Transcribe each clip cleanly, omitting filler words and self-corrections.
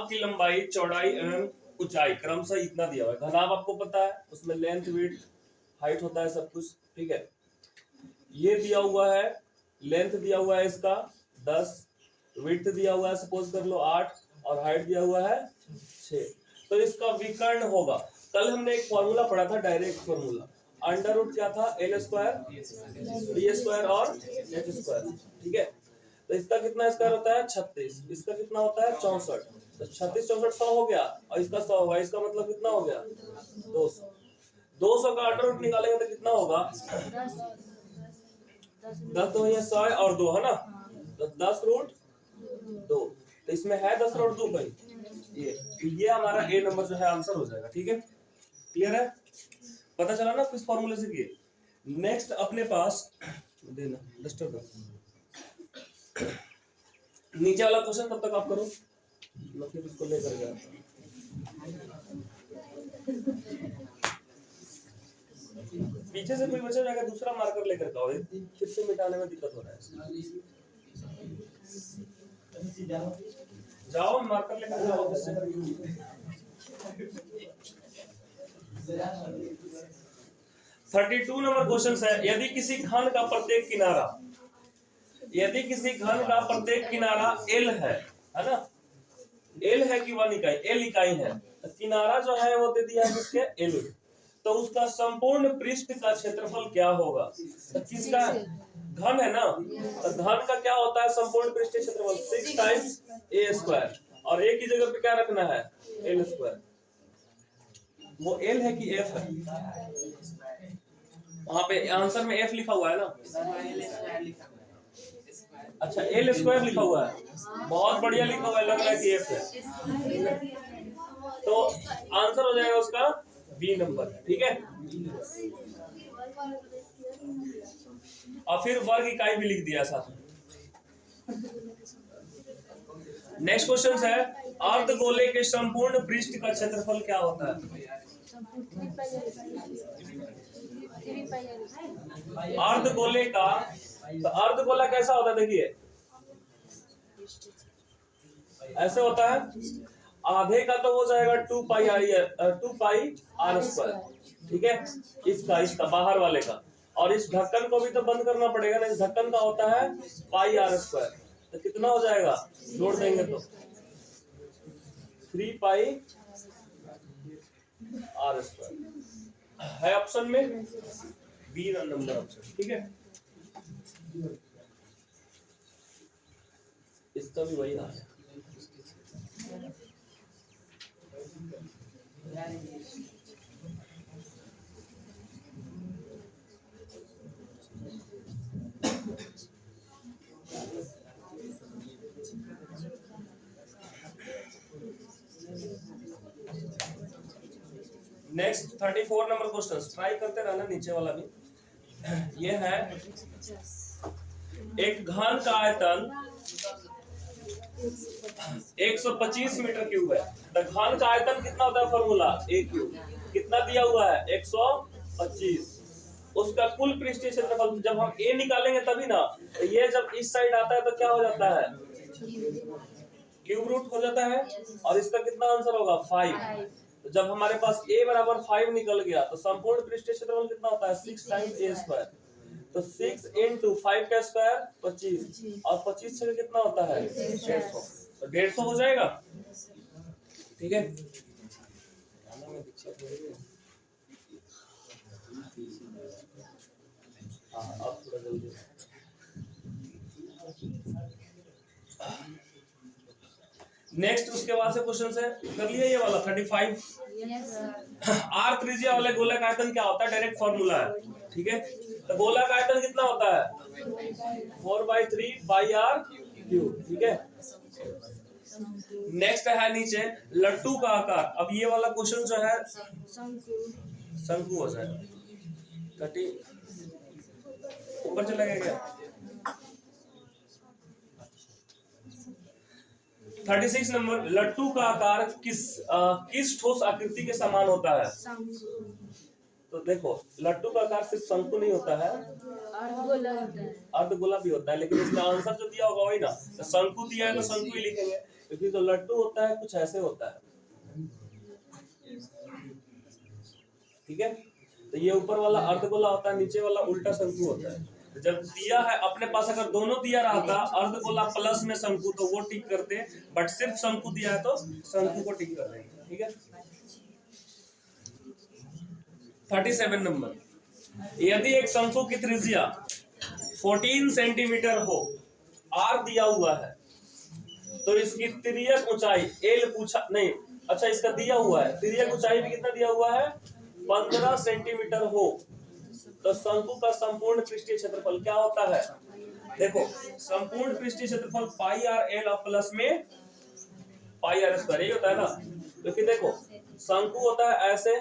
घनाभ की लंबाई, चौड़ाई एवं ऊंचाई क्रमशः इतना दिया हुआ है। घनाभ आपको पता है, उसमें लेंथ, विड्थ, हाइट होता है सब कुछ, ठीक है। ये दिया हुआ है, लेंथ दिया हुआ है इसका 10, विड्थ दिया हुआ है सपोज कर लो 8 और हाइट दिया हुआ है 6। तो इसका विकर्ण होगा। कल हमने एक फॉर्मूला पढ़ा था, डायरेक्ट फॉर्मूला, अंडर रूट क्या था, एल स्क्वायर बी स्क्वायर और एच स्क्वायर, ठीक है। तो इसका कितना स्क्वायर होता है 36, इसका कितना होता है 64। तो 36 64 100 हो गया और इसका 100 होगा, इसका मतलब कितना हो गया 200। 200 का अंडर रूट निकालेंगे तो कितना होगा 10 तो ये 100 और 2 है ना, तो 10 रूट 2। तो इसमें है 10 रूट 2 भाई, ये हमारा ए नंबर जो है आंसर हो जाएगा, ठीक है। क्लियर है, पता चला ना किस फॉर्मूले से किए। नेक्स्ट अपने पास देना डस्टर का नीचे वाला क्वेश्चन तब तक आप करो, मैं फिर इसको लेकर गया। पीछे से कोई बचा जाएगा, दूसरा मार्कर लेकर का, फिर से मिटाने में दिक्कत हो रहा है। जाओ मार्कर लेकर जाओ ऑफिस से। 32 नंबर क्वेश्चन है, यदि किसी घन का प्रत्येक किनारा L है ना, L है कि 1 इकाई, L इकाई है, तो किनारा जो है वो दे दिया है किसके L, तो उसका संपूर्ण पृष्ठ का क्षेत्रफल क्या होगा। तो किसका घन है ना, तो घन का क्या होता है संपूर्ण पृष्ठीय क्षेत्रफल 6 टाइम्स a स्क्वायर, और a की जगह पे क्या रखना है L स्क्वायर। वो L है कि F है, वहां पे आंसर में F लिखा हुआ है ना, अच्छा L स्क्वायर लिखा हुआ है, बहुत बढ़िया लिखा हुआ है, लग रहा है कि F है, तो आंसर हो जाएगा उसका बी नंबर, ठीक है। और फिर वर्ग इकाई भी लिख दिया साथ में। नेक्स्ट क्वेश्चन है, अर्धगोले के संपूर्ण पृष्ठ का क्षेत्रफल क्या होता है। अर्धगोले का, तो अर्धगोला कैसा होता है, देखिए ऐसे होता है, आधे का तो हो जाएगा 2 पाई आर स्क्वायर, ठीक है, इसका बाहर वाले का, और इस ढक्कन को भी तो बंद करना पड़ेगा ना, इस ढक्कन का होता है पाई आर स्क्वायर, तो कितना हो जाएगा जोड़ देंगे तो 3 पाई आर स्क्वायर है ऑप्शन में, बी नंबर ऑप्शन, ठीक है। इसका भी वही आ है। नेक्स्ट 34 नंबर क्वेश्चन, ट्राई करते रहना नीचे वाला भी। ये है, एक घन का आयतन 125 मीटर क्यूब है, तो घन का आयतन कितना होता है, फॉर्मूला a क्यूब, कितना दिया हुआ है 125, उसका कुल पृष्ठीय क्षेत्रफल, जब हम a निकालेंगे तभी ना, तो ये जब इस साइड आता है तो क्या हो जाता है क्यूब रूट हो जाता है, और इसका कितना आंसर होगा 5। तो जब हमारे पास a बराबर 5 निकल गया, तो संपूर्ण पृष्ठीय क्षेत्रफल कितना होता है 6 टाइम्स a स्क्वायर, तो 6 into 5 का स्क्वायर 25, और 25 से कितना होता है 150, तो 150 हो जाएगा, ठीक है। अब थोड़ा जल्दी नेक्स्ट, उसके बाद से क्वेश्चन से कर लिया ये वाला 35। आर त्रिज्या वाले गोला का आयतन क्या होता है, डायरेक्ट फॉर्मूला है, ठीक है। तो गोला का आयतन कितना होता है 4/3 बाई आर क्यूब, ठीक है। नेक्स्ट है नीचे लड्डू का आकार, अब ये वाला क्वेश्चन जो है शंकु हो जाएगा, ऊपर चला गया क्या। 36 नंबर, लट्टू का आकार किस ठोस आकृति के समान होता है। तो देखो लट्टू का आकार सिर्फ शंकु नहीं होता है, अर्धगोला भी होता है, लेकिन इसका आंसर जो दिया होगा वही ना, तो शंकु दिया है तो शंकु ही लिखेंगे। क्योंकि जो लट्टू होता है कुछ ऐसे होता है, ठीक है। तो ये ऊपर वाला अर्धगोला होता है, नीचे वाला उल्टा शंकु होता है। तो जब दिया है अपने पास, अगर दोनों दिया रहता अर्धगोला प्लस में शंकु तो वो टिक करते, बट सिर्फ शंकु दिया है तो शंकु को टिक कर देंगे, ठीक है। 37 नंबर, यदि एक शंकु की त्रिज्या 14 सेंटीमीटर हो, आर दिया हुआ है, तो इसकी तिर्यक ऊंचाई एल पूछा नहीं, अच्छा इसका दिया हुआ है, तिर्यक ऊंचाई भी कितना दिया हुआ है 15 सेंटीमीटर हो, तो शंकु का संपूर्ण पृष्ठीय क्षेत्रफल क्या होता है? देखो संपूर्ण पृष्ठीय क्षेत्रफल पाई आर एल और प्लस में पाई आर स्क्वायर, यही होता है ना। क्योंकि देखो शंकु होता है ऐसे,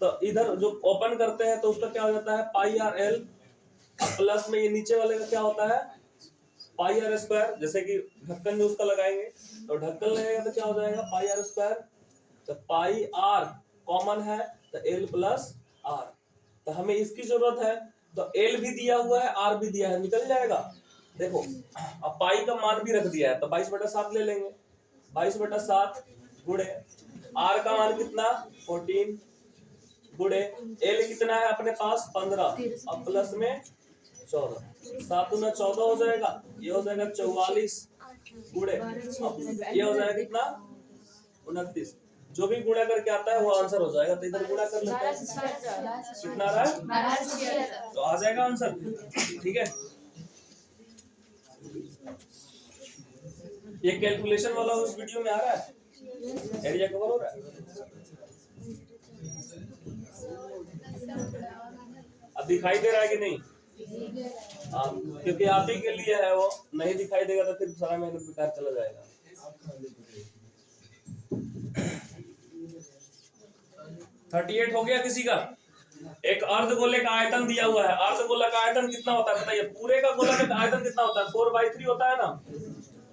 तो इधर जो ओपन करते हैं तो उसका क्या हो जाता है पाई आर एल, प्लस में ये नीचे वाले का क्या होता है पाई आर स्क्वायर। जैसे कि ढक्कन जो उसका लगाएंगे तो ढक्कन लगेगा तो क्या हो जाएगा पाई आर स्क्वायर, तो पाई आर कॉमन है तो एल प्लस आर, तो हमें इसकी जरूरत है, तो एल भी दिया हुआ है आर भी दिया है, निकल जाएगा। देखो अब पाई का मान भी रख दिया है तो 22/7 ले लेंगे, 22/7 गुणे आर का मान कितना 14 गुणे एल कितना है अपने पास 15 और प्लस में 14, 7 गुना 14 हो जाएगा, ये हो जाएगा 44 गुणे ये हो जाएगा कितना 29। जो भी गुणा करके आता है वो आंसर हो जाएगा, तो इधर गुणा कर लेते हैं कितना आ रहा है तो आ जाएगा आंसर, ठीक है। ये कैलकुलेशन वाला उस वीडियो में आ रहा है, एरिया कवर हो रहा है। अब दिखाई दे रहा है कि नहीं? क्योंकि आप ही के लिए है, वो नहीं दिखाई देगा तो फिर सारा मेहनत बेकार चला जाएगा। 38 हो गया किसी का? एक अर्धगोले का आयतन दिया हुआ है, अर्धगोला का आयतन कितना होता है बताइए? पूरे का गोला का आयतन कितना होता है 4/3 होता है ना,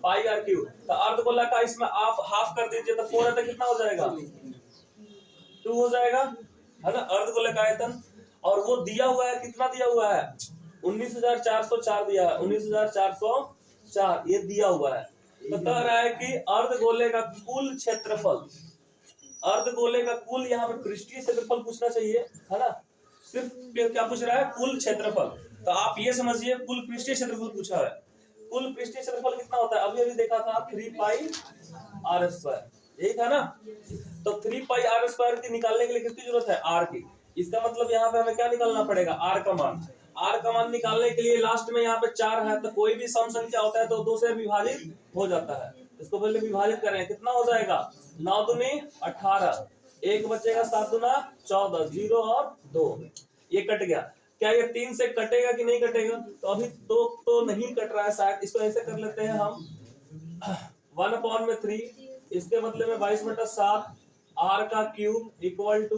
पाई आर क्यूब। तो अर्धगोला का इसमें आप हाफ कर दीजिए तो 4 है तो कितना हो जाएगा 2 हो जाएगा, है ना अर्धगोले का आयतन। और वो दिया हुआ है, कितना दिया हुआ है 19,404 दिया है, 19,404 ये दिया हुआ है। तो कह रहा है कि अर्धगोले का कुल क्षेत्रफल, अर्धगोले का कुल, यहाँ पे पृष्ठीय क्षेत्रफल पूछना चाहिए, है ना, सिर्फ क्या पूछ रहा है कुल क्षेत्रफल। तो आप ये समझिए कुल पृष्ठीय क्षेत्रफल पूछा है, कुल पृष्ठीय क्षेत्रफल कितना होता है? अभी अभी देखा था 3 पाई आर स्क्वायर, यही था ना। तो 3 पाई आर स्क्वायर की निकालने के लिए किसकी जरूरत है आर की। इसका मतलब यहाँ पे हमें क्या निकालना पड़ेगा आर का मान। आर का मान निकालने के लिए लास्ट में यहाँ पे 4 है, तो कोई भी सम संख्या होता है तो 2 से विभाजित हो जाता है। इसको पहले विभाजित करें, कितना हो जाएगा 9 दूनी 18, 1 बचेगा 7 दूना 14, 0 और 2 ये कट गया। क्या ये 3 से कटेगा कि नहीं कटेगा? तो अभी तो नहीं कट रहा है शायद, इसको ऐसे कर लेते हैं हम 1/3, इसके बदले में 22/7 आर का क्यूब इक्वल टू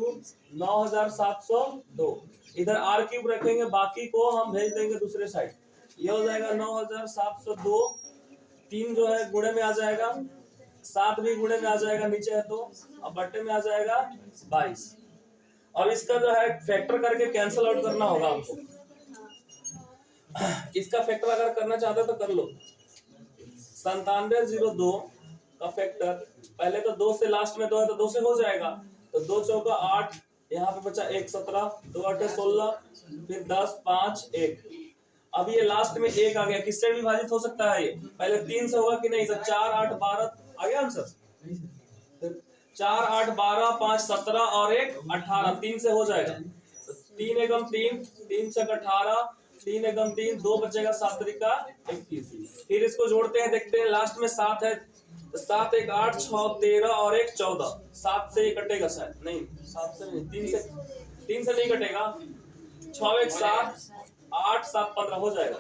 9,702। इधर आर क्यूब रखेंगे, बाकी को हम भेज देंगे दूसरे साइड, ये हो जाएगा 9,702, 3 जो है गुणे में आ जाएगा, 7 भी गुणे में आ जाएगा नीचे है तो, अब बट्टे में आ जाएगा 22। और इसका जो है फैक्टर करके कैंसिल आउट करना होगा आपको। इसका फैक्टर अगर करना चाहते हो तो कर लो, 9702 का फैक्टर, पहले तो 2 से लास्ट में 2 है तो 2 से हो जाएगा, तो 2 चौका 8, यहाँ पे बचा 1 17, 2 8 16, फिर 10 5 1। अब ये लास्ट में 1 आ गया, किससे विभाजित हो सकता है? ये पहले 3 से होगा कि नहीं? तो 4 8 12 आ गया आंसर, 4 8 12 5 17 और 1 18, 3 से हो जाएगा। तो 3 एकम 3, 3 छक 18, 3 एकम 3, 2 बचेगा 7 त्रिका 21। फिर इसको जोड़ते हैं, देखते हैं लास्ट में 7 है, 7 1 8 6 13 और 1 14, 7 से ये कटेगा शायद नहीं, 7 से नहीं, 3 से नहीं कटेगा, 6 1 7 8 7 15 हो जाएगा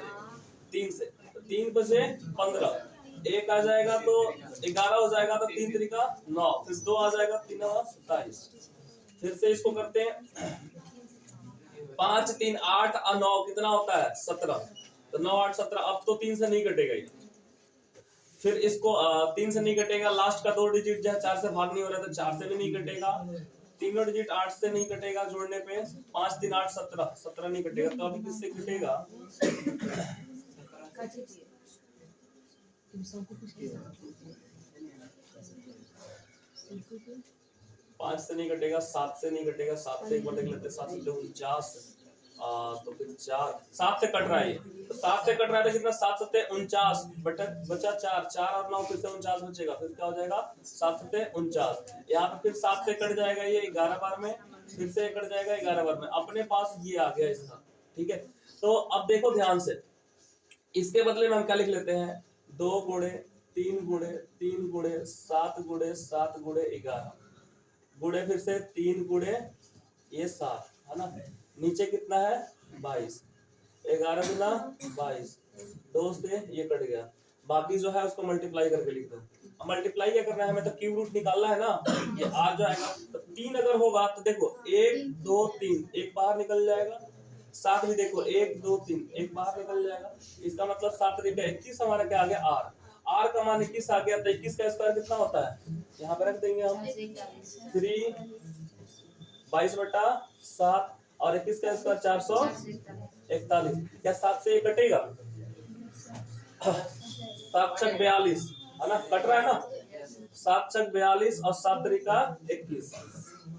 3 से, 3 बचे 15, 1 आ जाएगा तो 11 हो जाएगा, तो 3 त्रिका 9, फिर 2 आ जाएगा 3 और 27। फिर से इसको करते हैं 5 3 8 और 9 कितना होता है 17, तो 9 8 17, अब तो 3 से नहीं कटेगा ये। फिर इसको 3 से नहीं कटेगा, लास्ट का 2 डिजिट जो है 4 से भाग नहीं हो रहा तो 4 से भी नहीं कटेगा, तीनों डिजिट 8 से नहीं कटेगा, जोड़ने पे 5 3 8 17, 17 नहीं कटेगा, तो अभी किससे कटेगा पांच से नहीं कटेगा, 7 से नहीं कटेगा, 7 से एक बार देख लेते, 7 से 49, तो फिर 4, 7 से कट रहा है, तो 7 से कट रहा है तो कितना, 7 सत्ते 49 बचा 4, 4 और 9 फिर से 49 बचेगा, फिर क्या हो जाएगा 7 सत्ते 49। यहाँ पे फिर 7 से कट जाएगा ये 11 बार में, फिर से कट जाएगा 11 बार में, अपने पास ये आ गया इसका। ठीक है, तो अब देखो ध्यान से, इसके बदले में हम क्या लिख लेते हैं, 2 गुणे 3 गुणे 3 गुणे 7 गुणे 7 गुणे 11 गुणे फिर से 3 गुणे ये 7 है ना, नीचे कितना है 22, 11 गुना 22, 2 से ये कट गया, बाकी जो है उसको मल्टीप्लाई करके लिख दो। अब मल्टीप्लाई क्या करना है हमें, तो क्यूब रूट निकालना है ना, ये आ जाएगा, तो 3 अगर होगा तो देखो 1 2 3 एक बाहर निकल जाएगा, 7 भी देखो 1 2 3 एक बाहर निकल जाएगा, इसका मतलब 7 3 21 हमारा क्या आ गया आर, आर का मान 21 आ गया, तो 21 का स्क्वायर कितना होता है, यहाँ पे रख देंगे हम 3 22/7 और 21 का स्क्वायर 441, क्या 7 से ये कटेगा, 7 छक 42 है ना, कट रहा है ना, 7 छक 42 और 7 त्रिका 21।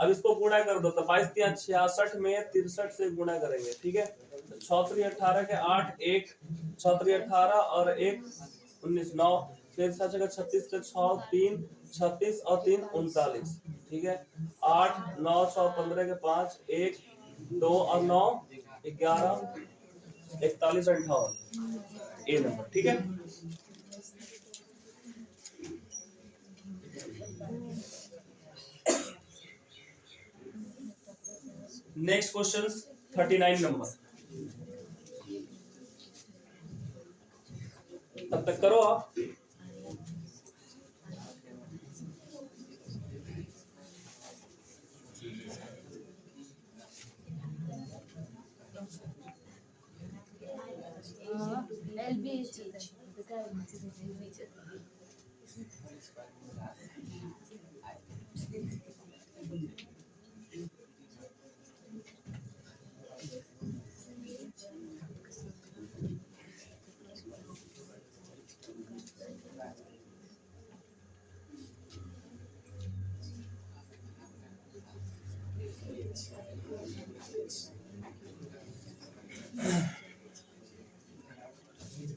अब इसको गुणा कर दो, तो 22 3 66 में 63 से गुणा करेंगे। ठीक है, 6 3 18 के 8 1 6 3 18 और 1 19 9, फिर 7 36 के 6 3 36 और 3 39। ठीक है, 8 9 6 15 के 5 1 2 और 9 11 41 58 ए नंबर। ठीक है, नेक्स्ट क्वेश्चन 39 नंबर, तब तक करो आप।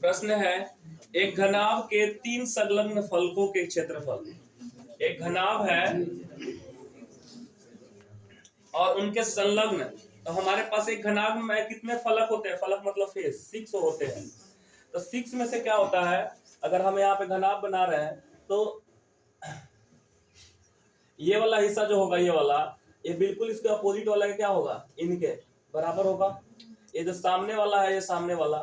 प्रश्न है, एक घनाभ के 3 संलग्न फलकों के क्षेत्रफल, एक घनाभ है और उनके संलग्न, तो हमारे पास एक घनाभ में कितने फलक होते हैं, फलक मतलब फेस 6 होते हैं, तो 6 में से क्या होता है, अगर हम यहाँ पे घनाभ बना रहे हैं तो ये वाला हिस्सा जो होगा, ये वाला, ये बिल्कुल इसके अपोजिट वाला क्या होगा, इनके बराबर होगा, ये जो सामने वाला है, ये सामने वाला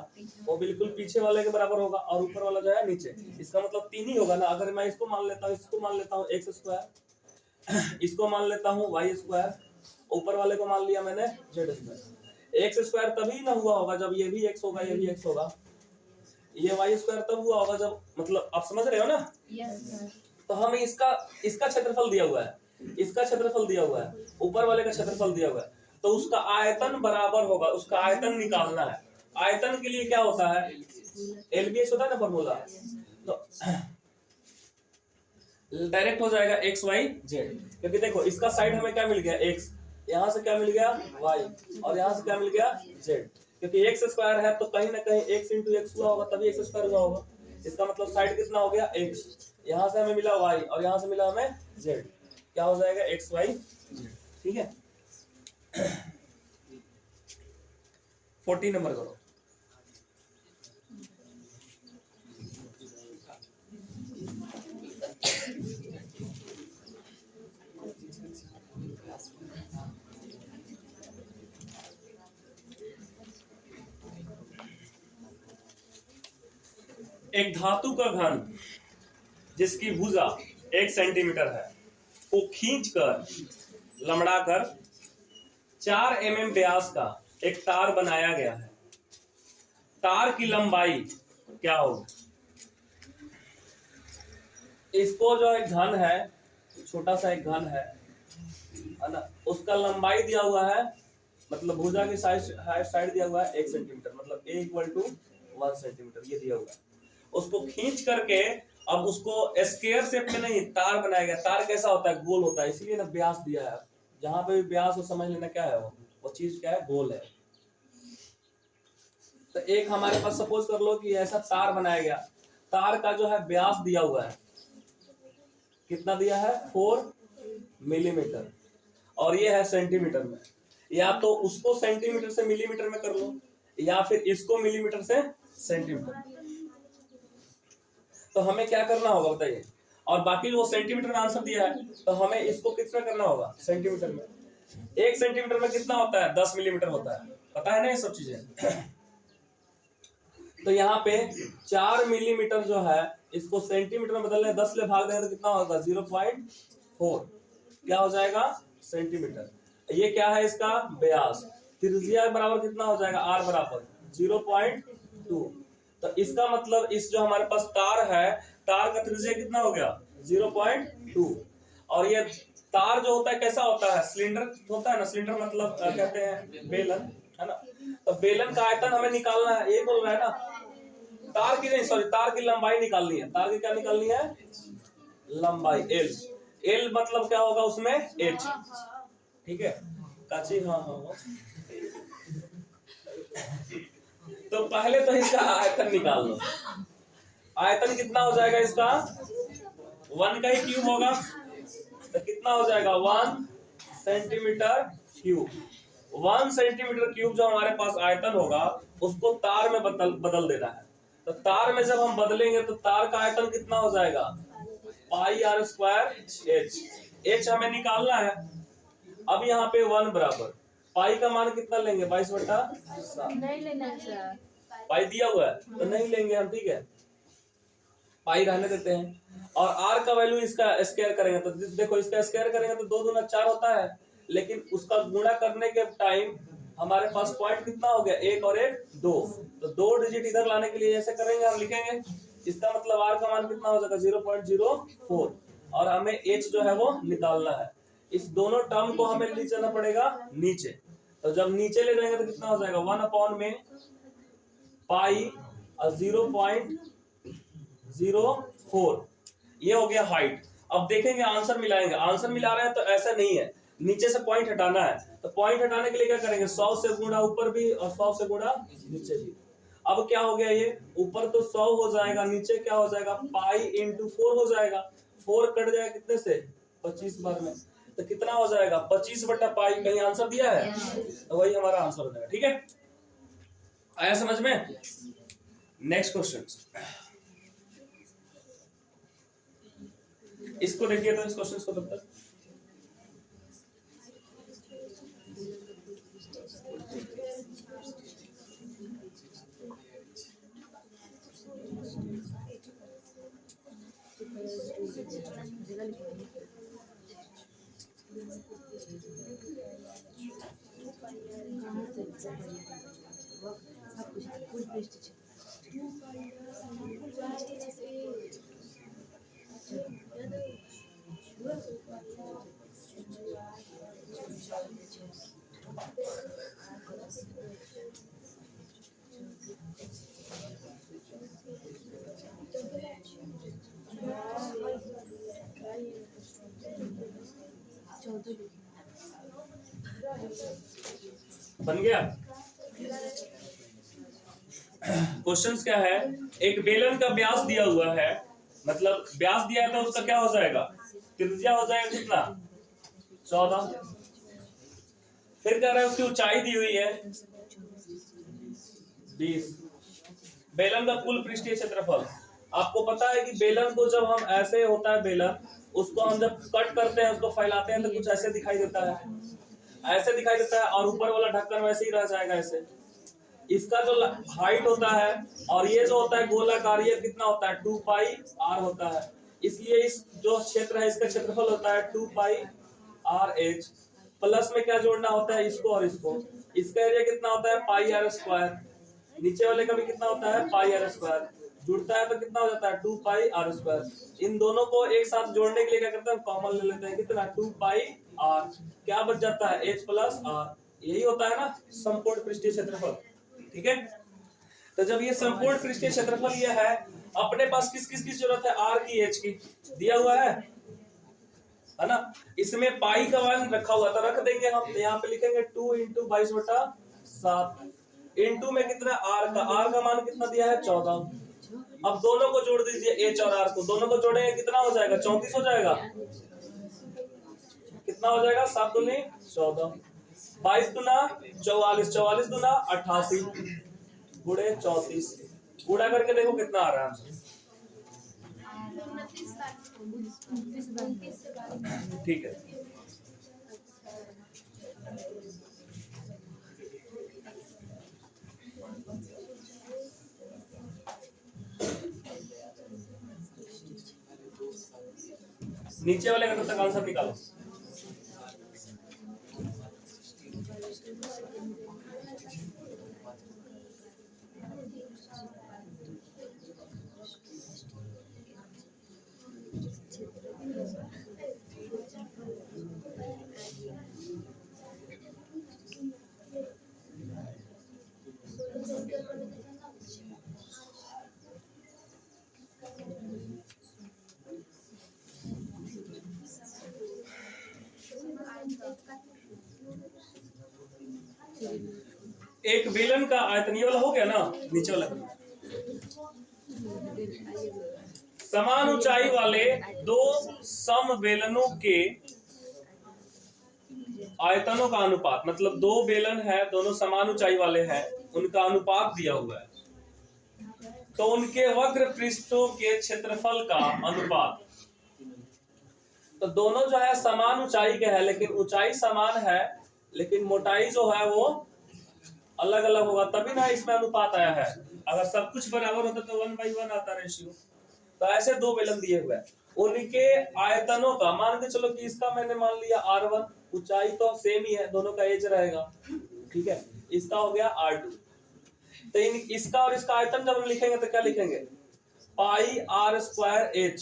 वो बिल्कुल पीछे वाले के बराबर होगा, और ऊपर वाला जो है नीचे, इसका मतलब 3 ही होगा ना। अगर मैं इसको मान लेता हूँ, इसको मान लेता हूँ x स्क्वायर, इसको मान लेता हूँ y स्क्वायर, ऊपर वाले को मान लिया मैंने z स्क्वायर। x स्क्वायर तभी ना हुआ होगा जब ये भी x होगा, ये भी x होगा, ये y स्क्वायर तब हुआ होगा जब, मतलब आप समझ रहे हो ना। तो हमें इसका क्षेत्रफल दिया हुआ है, इसका क्षेत्रफल दिया हुआ है, ऊपर वाले का क्षेत्रफल दिया हुआ है, तो उसका आयतन बराबर होगा, उसका आयतन निकालना है। आयतन के लिए क्या होता है, LBH होता है ना फॉर्मूला, तो डायरेक्ट हो जाएगा x y z, क्योंकि देखो इसका साइड हमें क्या मिल गया x, यहाँ से क्या मिल गया y, और यहाँ से क्या मिल गया z, क्योंकि x स्क्वायर है तो कहीं ना कहीं x इंटू x हुआ होगा, तभी x स्क्वायर हुआ होगा, इसका मतलब साइड कितना हो गया x, यहाँ से हमें मिला y और यहाँ से मिला हमें z, क्या हो जाएगा x y z। ठीक है, 40 नंबर करो। एक धातु का घन जिसकी भुजा 1 सेंटीमीटर है को खींचकर लमड़ाकर 4 mm व्यास का एक तार बनाया गया है, तार की लंबाई क्या होगी। इसको जो एक घन है, छोटा सा एक घन है ना, उसका लंबाई दिया हुआ है, मतलब भुजा की साइड दिया हुआ है 1 सेंटीमीटर, मतलब A = 1 सेंटीमीटर ये दिया हुआ है, उसको खींच करके अब उसको स्क्वायर शेप में नहीं तार बनाया गया। तार कैसा होता है? गोल होता है, इसीलिए ना व्यास दिया है। जहां पे भी व्यास हो समझ लेना क्या है वो चीज क्या है, गोल है। तो एक हमारे पास सपोज कर लो कि ऐसा तार बनाया गया, तार का जो है व्यास दिया हुआ है, कितना दिया है? 4 मिलीमीटर, और ये है सेंटीमीटर में। या तो उसको सेंटीमीटर से मिलीमीटर में कर लो, या फिर इसको मिलीमीटर से सेंटीमीटर। तो हमें क्या करना होगा बताइए? और बाकी वो सेंटीमीटर में आंसर दिया है, तो हमें इसको किस में करना होगा? सेंटीमीटर में। 1 सेंटीमीटर में कितना होता है? 10 मिलीमीटर होता है, पता है ना ये सब चीजें। तो यहाँ पे 4 मिलीमीटर जो है इसको सेंटीमीटर में बदलने 10 ले भाग देंगे तो कितना होगा? 0.4 क्या हो जाएगा? सेंटीमीटर। ये क्या है? इसका व्यास। त्रिज्या बराबर कितना हो जाएगा? r बराबर 0.2। तो इसका मतलब इस जो हमारे पास तार है, तार का त्रिज्या कितना हो गया? 0.2। और ये तार जो होता है कैसा होता है? सिलेंडर होता है ना। सिलेंडर मतलब कहते हैं बेलन, है ना। तो बेलन का आयतन हमें निकालना है, ये बोल रहा है ना। तार की नहीं, सॉरी, तार की लंबाई निकालनी है। तार की क्या निकालनी है? लंबाई L। L मतलब क्या होगा उसमें? H, ठीक है काची? हाँ। तो पहले तो इसका आयतन निकाल लो। आयतन कितना हो जाएगा इसका? 1 का ही क्यूब होगा, तो कितना हो जाएगा? 1 सेंटीमीटर क्यूब। 1 सेंटीमीटर क्यूब जो हमारे पास आयतन होगा उसको तार में बदल देना है। तो तार में जब हम बदलेंगे तो तार का आयतन कितना हो जाएगा? पाई r स्क्वायर h हमें निकालना है। अब यहाँ पे 1 बराबर पाई का मान कितना लेंगे? 22/7। नहीं लेना है सर, पाई दिया हुआ है तो नहीं लेंगे हम, ठीक है, पाई रहने देते हैं। और r का वैल्यू इसका स्क्वायर करेंगे तो देखो, इसका स्क्वायर करेंगे तो 2 दूना 4 होता है, लेकिन उसका गुणा करने के टाइम हमारे पास पॉइंट कितना हो गया? 1 और 1 2। तो 2 डिजिट इधर लाने के लिए ऐसे करेंगे, हम लिखेंगे। इसका मतलब r का मान कितना हो जाएगा? 0.04। और हमें h जो है वो निकालना है। इस दोनों टर्म को हमें ले जाना पड़ेगा नीचे। तो जब नीचे ले जाएंगे तो कितना हो जाएगा? 1 में पाई 0.04, ये हो गया हाइट। अब देखेंगे आंसर मिलाएंगे। आंसर मिला रहे हैं तो ऐसा नहीं है, नीचे से पॉइंट हटाना है। तो पॉइंट हटाने के लिए क्या करेंगे? 100 से गुणा ऊपर भी और 100 से गुणा नीचे भी। अब क्या हो गया? ये ऊपर तो 100 हो जाएगा, नीचे क्या हो जाएगा? पाई इंटू 4 हो जाएगा। 4 कट जाएगा कितने से? 25 बार में। तो कितना हो जाएगा? 25/पाई। कहीं आंसर दिया है तो वही हमारा आंसर हो जाएगा, ठीक है। आया समझ में? नेक्स्ट क्वेश्चन, इसको देखिए तो इस क्वेश्चन को तब तक। बन गया? क्वेश्चंस क्या है? एक बेलन का व्यास दिया हुआ है, मतलब व्यास दिया है तो उसका क्या हो जाएगा? त्रिज्या हो जाएगा कितना? 14। फिर कह रहा है उसकी ऊंचाई दी हुई है 20। बेलन का कुल पृष्ठीय क्षेत्रफल। आपको पता है कि बेलन को जब हम ऐसे होता है बेलन, उसको हम जब कट करते हैं, उसको फैलाते हैं तो कुछ ऐसे दिखाई देता है, ऐसे दिखाई देता है, और ऊपर वाला ढक्कन वैसे ही रह जाएगा ऐसे। इसका जो हाइट होता है और ये जो होता है गोलाकार, ये कितना होता है? 2πr होता है। इसलिए इस जो क्षेत्र है इसका क्षेत्रफल होता है 2πrh। प्लस में क्या जोड़ना होता है? इसको और इसको। इसका एरिया कितना होता है? πr²। नीचे वाले का भी कितना होता है? πr²। जुड़ता है तो कितना हो जाता है? 2πr²। इन दोनों को एक साथ जोड़ने के लिए क्या करते हैं? कॉमन ले लेते हैं। कितना? 2πr। क्या बच जाता है? h + r। यही होता है ना समकोण पृष्ठीय क्षेत्रफल, ठीक है। तो जब ये समकोण पृष्ठीय क्षेत्रफल ये है अपने पास किस किस की जरूरत है, आर की, एच की, दिया हुआ है ना। इसमें पाई का मान रखा हुआ था, रख देंगे हम, यहाँ पे लिखेंगे 2 इंटू 22/7 इंटू में कितना, आर का मान कितना दिया है 14। अब दोनों को जोड़ दीजिए, एच और आर को, दोनों को जोड़ेंगे कितना हो जाएगा, 34 हो जाएगा। कितना हो जाएगा, 7 दूनी 14, 22 दूना 44, 44 दूना 88 गुणे 34, गुणा करके देखो कितना आ रहा है आंसर। ठीक है, नीचे वाले का तब तक आंसर निकालो। एक बेलन का आयतन, ये वाला हो गया ना, नीचे वाला। समान ऊंचाई वाले दो सम बेलनों के आयतनों का अनुपात, मतलब दो बेलन है, दोनों समान ऊंचाई वाले हैं, उनका अनुपात दिया हुआ है, तो उनके वक्र पृष्ठों के क्षेत्रफल का अनुपात। तो दोनों जो है समान ऊंचाई के है, लेकिन ऊंचाई समान है, लेकिन मोटाई जो है वो अलग अलग होगा, तभी ना इसमें अनुपात आया है। अगर सब कुछ बराबर होता तो 1/1 आता रेशियो। तो ऐसे दो बेलन दिए हुए हैं, उनके आयतनों का, मान के चलो कि इसका मैंने मान लिया R1, ऊंचाई तो सेम ही है, दोनों का एज रहेगा, ठीक है। इसका हो गया R2, तो इसका और इसका आयतन जब हम लिखेंगे तो क्या लिखेंगे, पाई R स्क्वायर H,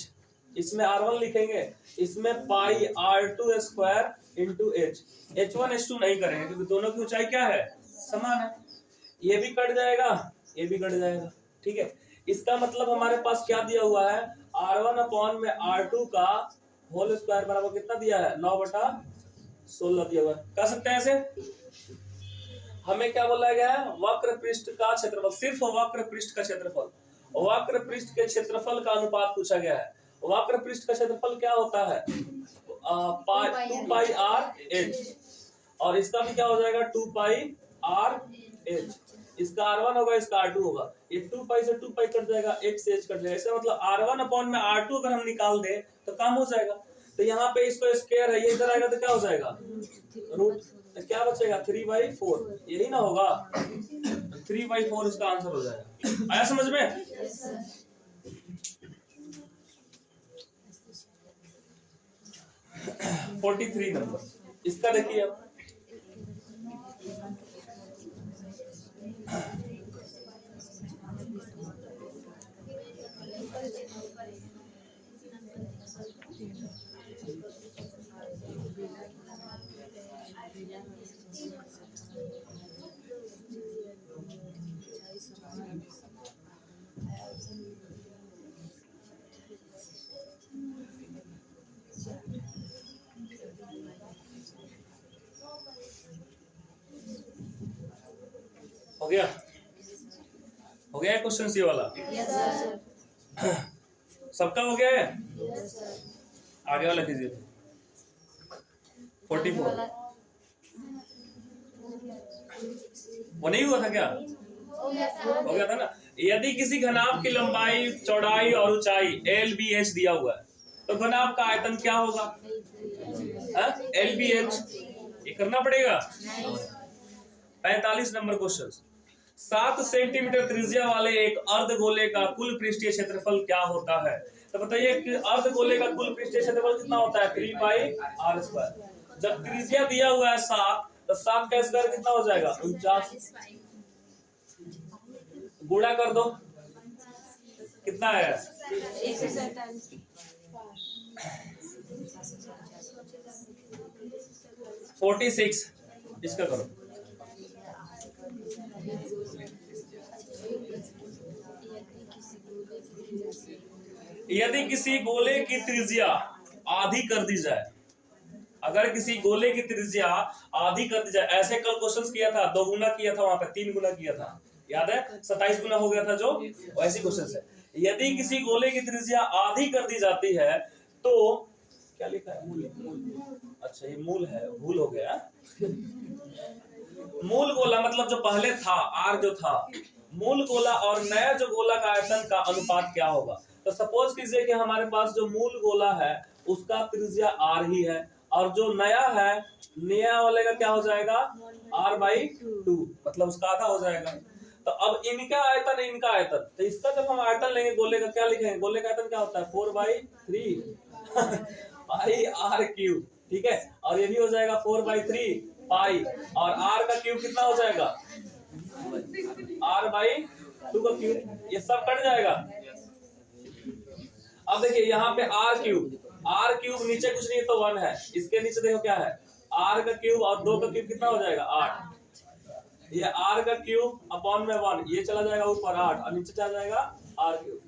इसमें R1 लिखेंगे, इसमें पाई R2 square into H। H1 H2 नहीं करेंगे क्योंकि दोनों की ऊंचाई क्या है, समान है। ये भी कट जाएगा, ये भी कट जाएगा, ठीक है। इसका मतलब हमारे पास क्या दिया हुआ है, R1 अपॉन में R2 का होल स्क्वायर बराबर कितना दिया है, 9/16 दिया हुआ है। कर सकते हैं ऐसे। हमें क्या बोला गया है, वक्र पृष्ठ का क्षेत्रफल, सिर्फ वक्र पृष्ठ का क्षेत्रफल, वक्र पृष्ठ के क्षेत्रफल का अनुपात पूछा गया है। वक्र पृष्ठ का क्षेत्रफल क्या होता है, 2πr/h, और इसका भी क्या हो जाएगा 2πr/h। इसका R1 होगा, इसका R2 होगा, ये 2π से 2π कट जाएगा, h से h कट जाएगा, इसका मतलब R1 अपॉन में R2 अगर हम निकाल दें तो काम हो जाएगा। तो यहाँ पे इसको स्क्वायर है, ये इधर आएगा तो क्या हो जाएगा रूट, तो क्या बचेगा 3/4, यही ना होगा, 3/4 इसका आंसर हो जाएगा। आया समझ में? 43 नंबर इसका देखिए अब, हो गया, हो गया क्वेश्चन सी वाला? Yes sir. सबका हो गया है? Yes sir. आगे वाला कीजिए। 44 वो नहीं हुआ था क्या? हो गया था ना। यदि किसी घनाभ की लंबाई, चौड़ाई और ऊंचाई LBH दिया हुआ है तो घनाभ का आयतन क्या होगा, LBH। ये करना पड़ेगा। 45 नंबर क्वेश्चन, 7 सेंटीमीटर त्रिज्या वाले एक अर्धगोले का कुल पृष्ठीय क्षेत्रफल क्या होता है? तो बताइए कि अर्धगोले का कुल पृष्ठीय क्षेत्रफल कितना होता है, 3πr²। जब त्रिज्या दिया हुआ है 7, तो 7 का स्क्वायर कितना हो जाएगा 49, गुणा कर दो कितना है 46, इसका करो। यदि किसी गोले की त्रिज्या आधी कर दी जाए, अगर किसी गोले की त्रिज्या आधी कर दी जाए, ऐसे कल क्वेश्चन किया था, 2 गुना किया था, वहां पे 3 गुना किया था, याद है 27 गुना हो गया था जो, वैसी क्वेश्चन है। यदि किसी गोले की त्रिज्या आधी कर दी जाती है तो क्या लिखा है, मूल, अच्छा ये मूल है, भूल हो गया। मूल गोला मतलब जो पहले था आर जो था, मूल गोला और नया जो गोला का आयतन का अनुपात क्या होगा। तो सपोज कीजिए कि हमारे पास जो मूल गोला है उसका त्रिज्या आर ही है, और जो नया है, नया वाले का क्या हो जाएगा, r/2, मतलब उसका आधा हो जाएगा। तो अब इनका आयतन, इनका आयतन, तो इसका जब हम आयतन लेंगे गोले का, क्या लिखेंगे, गोले का आयतन क्या होता है 4/3 पाई r क्यूब, ठीक है, और ये भी हो जाएगा 4/3 पाई, और r का क्यूब कितना हो जाएगा, r/2 का क्यूब, ये सब कट जाएगा। अब देखिए यहाँ पे r क्यूब नीचे कुछ नहीं तो 1 है, इसके नीचे देखो क्या है, r का क्यूब और 2 का क्यूब कितना हो जाएगा 8, ये r का क्यूब अपॉन में 1, ये चला जाएगा ऊपर 8 और नीचे चला जाएगा r क्यूब,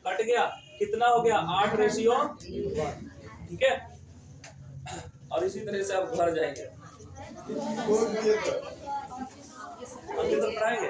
कट गया, कितना हो गया 8:1, ठीक है। और इसी तरह से आप घर जाएंगे, अभी तो पढ़ाएंगे।